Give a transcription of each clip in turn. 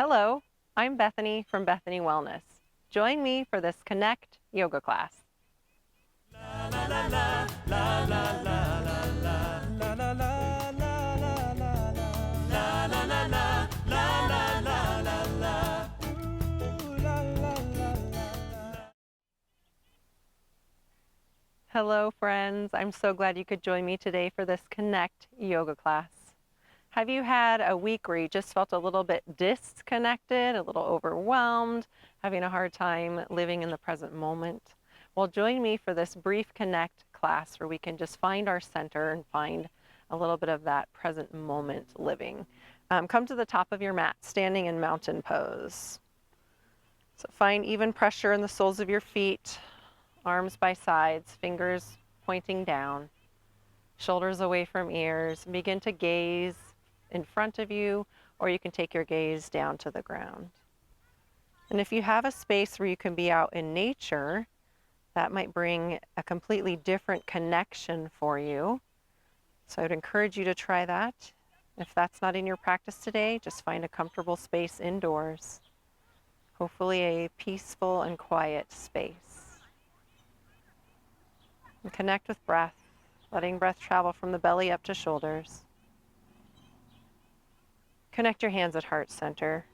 Hello, I'm Bethany from Bethany Wellness. Join me for this Connect yoga class. Hello, friends. I'm so glad you could join me today for this Connect yoga class. Have you had a week where you just felt a little bit disconnected, a little overwhelmed, having a hard time living in the present moment? Well, join me for this brief Connect class where we can just find our center and find a little bit of that present moment living. Come to the top of your mat, standing in mountain pose. So find even pressure in the soles of your feet, arms by sides, fingers pointing down, shoulders away from ears. Begin to gaze in front of you, or you can take your gaze down to the ground. And if you have a space where you can be out in nature, that might bring a completely different connection for you. So I'd encourage you to try that. If that's not in your practice today, just find a comfortable space indoors. Hopefully a peaceful and quiet space. And connect with breath, letting breath travel from the belly up to shoulders. Connect your hands at heart center.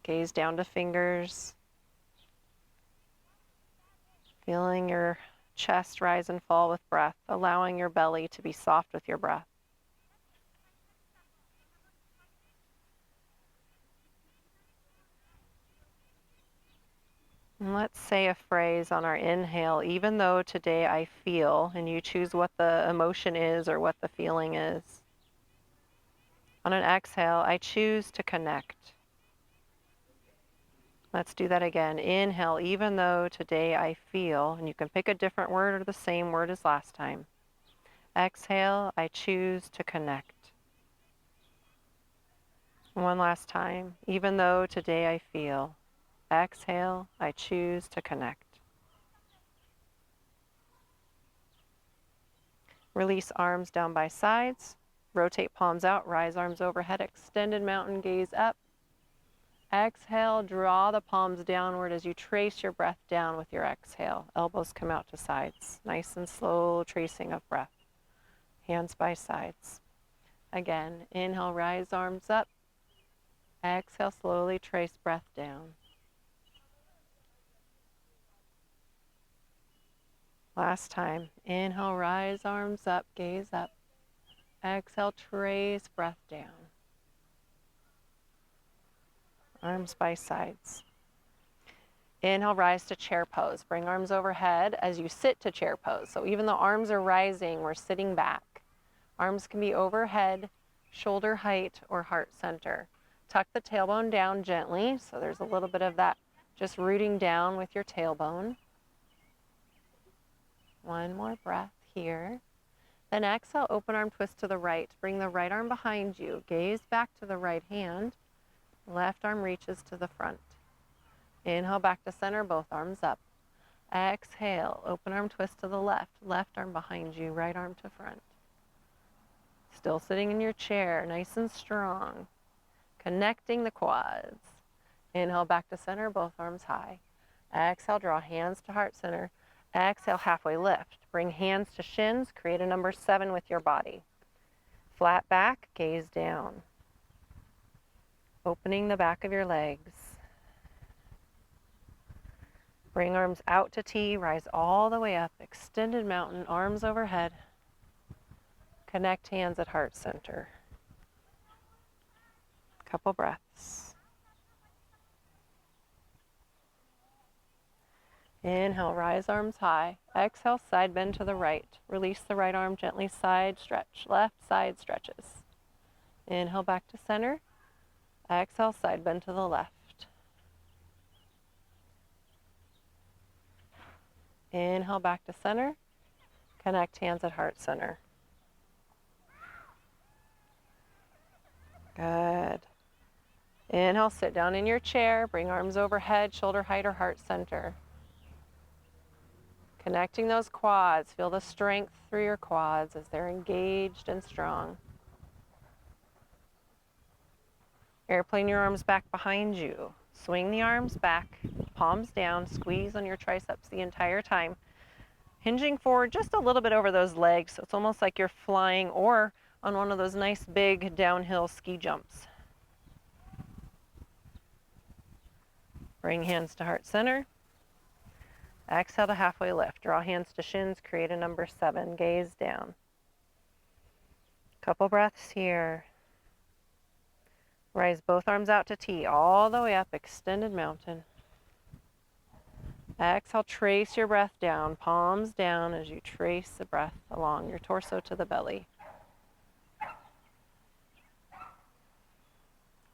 Gaze down to fingers. Feeling your chest rise and fall with breath, allowing your belly to be soft with your breath. And let's say a phrase on our inhale, even though today I feel, and you choose what the emotion is or what the feeling is. On an exhale, I choose to connect. Let's do that again. Inhale, even though today I feel, and you can pick a different word or the same word as last time. Exhale, I choose to connect. One last time. Even though today I feel. Exhale, I choose to connect. Release arms down by sides. Rotate palms out, rise arms overhead, extended mountain gaze up. Exhale, draw the palms downward as you trace your breath down with your exhale. Elbows come out to sides. Nice and slow tracing of breath. Hands by sides. Again, inhale, rise arms up. Exhale, slowly trace breath down. Last time. Inhale, rise arms up, gaze up. Exhale, trace breath down. Arms by sides. Inhale, rise to chair pose. Bring arms overhead as you sit to chair pose. So even though arms are rising, we're sitting back. Arms can be overhead, shoulder height, or heart center. Tuck the tailbone down gently, so there's a little bit of that just rooting down with your tailbone. One more breath here. Then exhale, open arm twist to the right. Bring the right arm behind you. Gaze back to the right hand. Left arm reaches to the front. Inhale back to center, both arms up. Exhale, open arm twist to the left. Left arm behind you, right arm to front. Still sitting in your chair, nice and strong. Connecting the quads. Inhale back to center, both arms high. Exhale, draw hands to heart center. Exhale, halfway lift. Bring hands to shins, create a number 7 with your body. Flat back, gaze down. Opening the back of your legs. Bring arms out to T, rise all the way up, extended mountain, arms overhead. Connect hands at heart center. Couple breaths. Inhale, rise arms high. Exhale, side bend to the right. Release the right arm gently, side stretch. Left side stretches. Inhale back to center. Exhale, side bend to the left. Inhale back to center. Connect hands at heart center. Good. Inhale, sit down in your chair. Bring arms overhead, shoulder height or heart center. Connecting those quads. Feel the strength through your quads as they're engaged and strong. Airplane your arms back behind you. Swing the arms back, palms down, squeeze on your triceps the entire time. Hinging forward just a little bit over those legs, so it's almost like you're flying or on one of those nice big downhill ski jumps. Bring hands to heart center. Exhale to halfway lift. Draw hands to shins, create a number 7. Gaze down. Couple breaths here. Rise both arms out to T, all the way up, extended mountain. Exhale, trace your breath down, palms down as you trace the breath along your torso to the belly.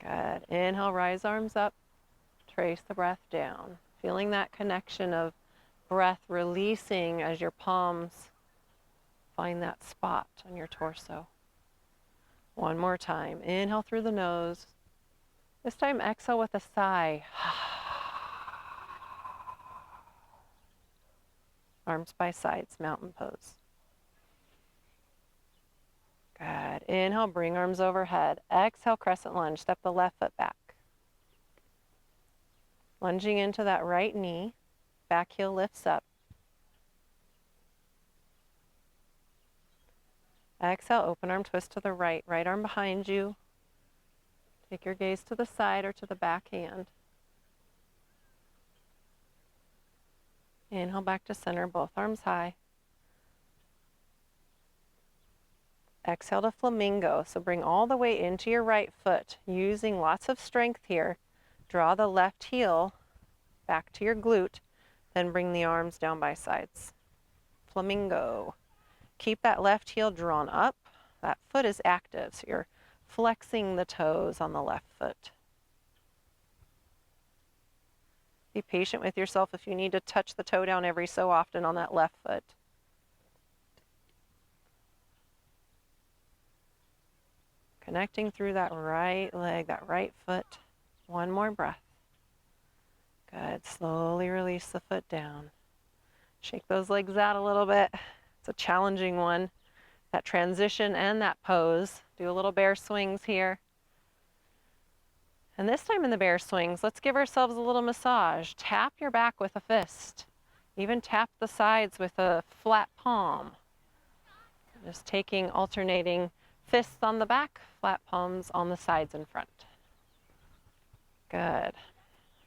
Good. Inhale, rise arms up, trace the breath down. Feeling that connection of breath releasing as your palms find that spot on your torso. One more time. Inhale through the nose. This time exhale with a sigh. Arms by sides, mountain pose. Good. Inhale, bring arms overhead. Exhale, crescent lunge. Step the left foot back. Lunging into that right knee. Back heel lifts up. Exhale, open arm twist to the right. Right arm behind you. Take your gaze to the side or to the back hand. Inhale back to center, both arms high. Exhale to flamingo. So bring all the way into your right foot, using lots of strength here. Draw the left heel back to your glute, then bring the arms down by sides. Flamingo. Keep that left heel drawn up. That foot is active, so you're flexing the toes on the left foot. Be patient with yourself if you need to touch the toe down every so often on that left foot. Connecting through that right leg, that right foot. One more breath. Good. Slowly release the foot down. Shake those legs out a little bit. It's a challenging one. That transition and that pose. Do a little bear swings here. And this time in the bear swings, let's give ourselves a little massage. Tap your back with a fist. Even tap the sides with a flat palm. Just taking alternating fists on the back, flat palms on the sides and front. Good.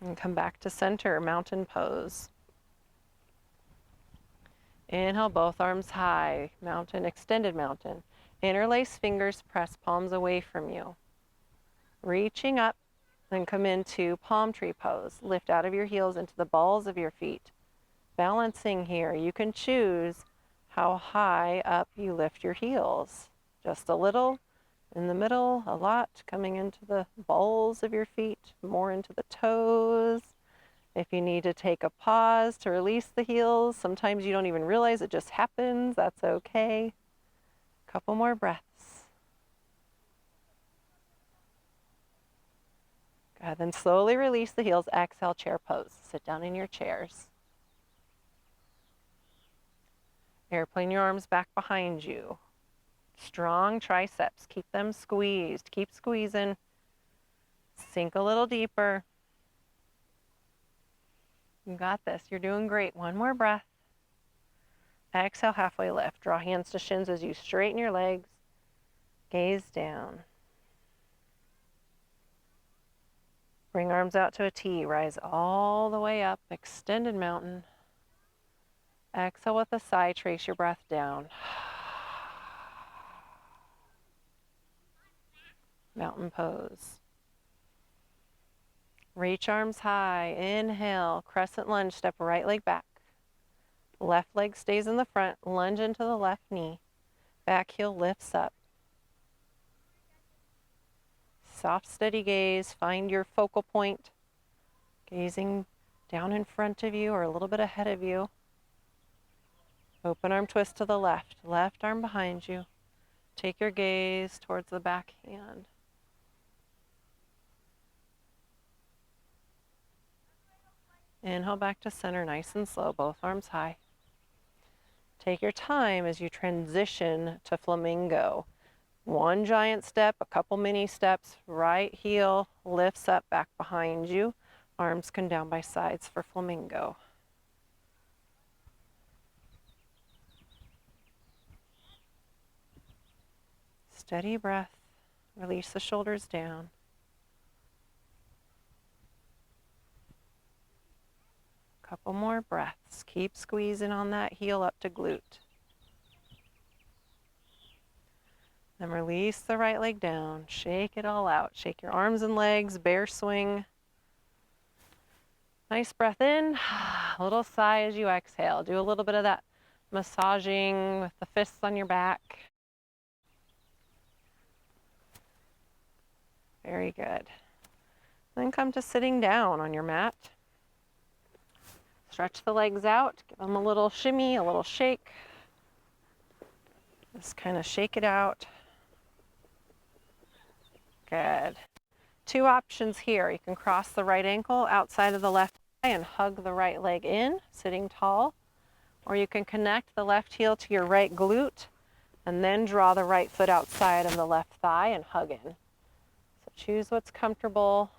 And come back to center, mountain pose. Inhale, both arms high, mountain, extended mountain. Interlace fingers, press palms away from you. Reaching up, then come into palm tree pose. Lift out of your heels into the balls of your feet. Balancing here, you can choose how high up you lift your heels. Just a little, in the middle, a lot, coming into the balls of your feet, more into the toes. If you need to take a pause to release the heels, sometimes you don't even realize it just happens, that's okay. Couple more breaths. Good, then slowly release the heels, exhale, chair pose. Sit down in your chairs. Airplane your arms back behind you. Strong triceps, keep them squeezed, keep squeezing. Sink a little deeper. You got this, you're doing great. One more breath. Exhale, halfway lift. Draw hands to shins as you straighten your legs. Gaze down. Bring arms out to a T. Rise all the way up. Extended mountain. Exhale with a sigh. Trace your breath down. Mountain pose. Reach arms high. Inhale. Crescent lunge. Step right leg back. Left leg stays in the front. Lunge into the left knee. Back heel lifts up. Soft, steady gaze. Find your focal point. Gazing down in front of you or a little bit ahead of you. Open arm twist to the left. Left arm behind you. Take your gaze towards the back hand. Inhale back to center, nice and slow, both arms high. Take your time as you transition to flamingo. One giant step, a couple mini steps, right heel lifts up back behind you. Arms come down by sides for Flamingo. Steady breath. Release the shoulders down. Couple more breaths. Keep squeezing on that heel up to glute. Then release the right leg down. Shake it all out. Shake your arms and legs, bear swing. Nice breath in. A little sigh as you exhale. Do a little bit of that massaging with the fists on your back. Very good. Then come to sitting down on your mat. Stretch the legs out. Give them a little shimmy, a little shake. Just kind of shake it out. Good. Two options here. You can cross the right ankle outside of the left thigh and hug the right leg in, sitting tall. Or you can connect the left heel to your right glute and then draw the right foot outside of the left thigh and hug in. So choose what's comfortable.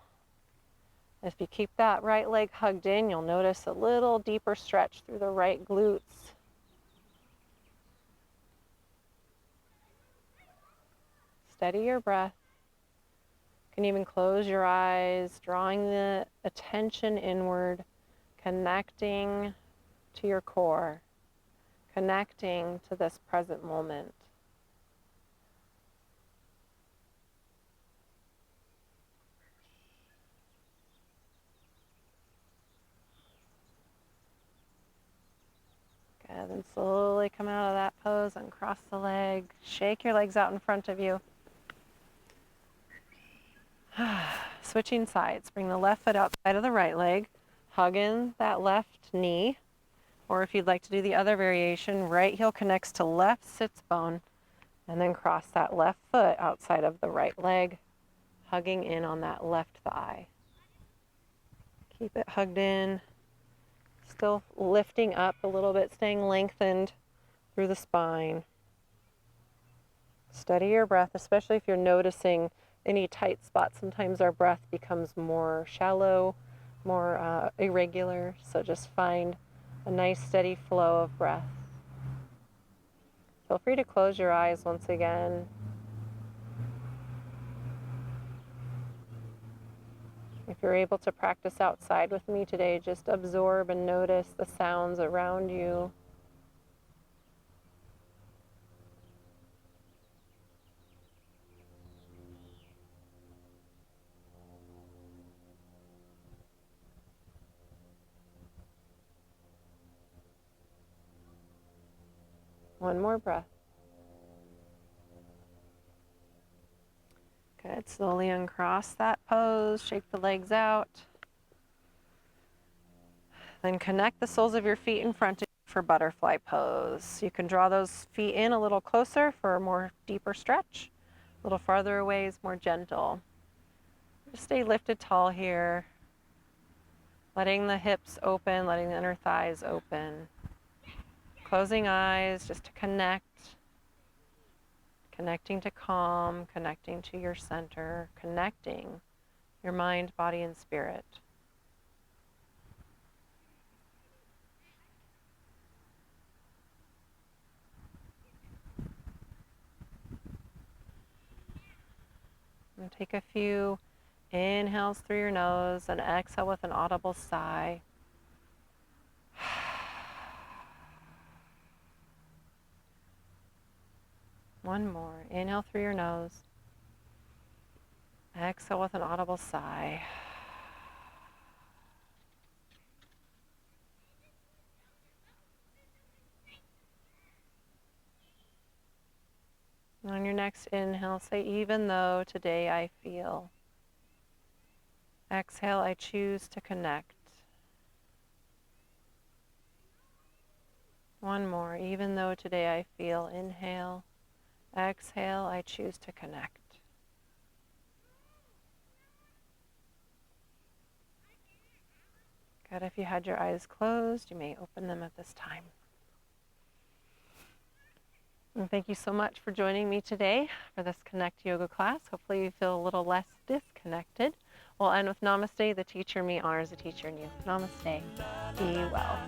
If you keep that right leg hugged in, you'll notice a little deeper stretch through the right glutes. Steady your breath. You can even close your eyes, drawing the attention inward, connecting to your core, connecting to this present moment. Good, then slowly come out of that pose, uncross the leg, shake your legs out in front of you. Switching sides, bring the left foot outside of the right leg, hug in that left knee, or if you'd like to do the other variation, right heel connects to left sits bone, and then cross that left foot outside of the right leg, hugging in on that left thigh. Keep it hugged in, still lifting up a little bit, staying lengthened through the spine. Steady your breath, especially if you're noticing any tight spots. Sometimes our breath becomes more shallow, more irregular, so just find a nice steady flow of breath. Feel free to close your eyes once again. If you're able to practice outside with me today, just absorb and notice the sounds around you. One more breath. Good. Slowly uncross that pose, shake the legs out. Then connect the soles of your feet in front of you for butterfly pose. You can draw those feet in a little closer for a more deeper stretch. A little farther away is more gentle. Just stay lifted tall here. Letting the hips open, letting the inner thighs open. Closing eyes just to connect. Connecting to calm, connecting to your center, connecting your mind, body, and spirit. And take a few inhales through your nose and exhale with an audible sigh. One more. Inhale through your nose. Exhale with an audible sigh. On your next inhale, say, even though today I feel. Exhale, I choose to connect. One more, even though today I feel. Inhale. Exhale, I choose to connect. Good. If you had your eyes closed, you may open them at this time. And thank you so much for joining me today for this Connect Yoga class. Hopefully you feel a little less disconnected. We'll end with Namaste, the teacher in me honors the teacher in you. Namaste. Be well.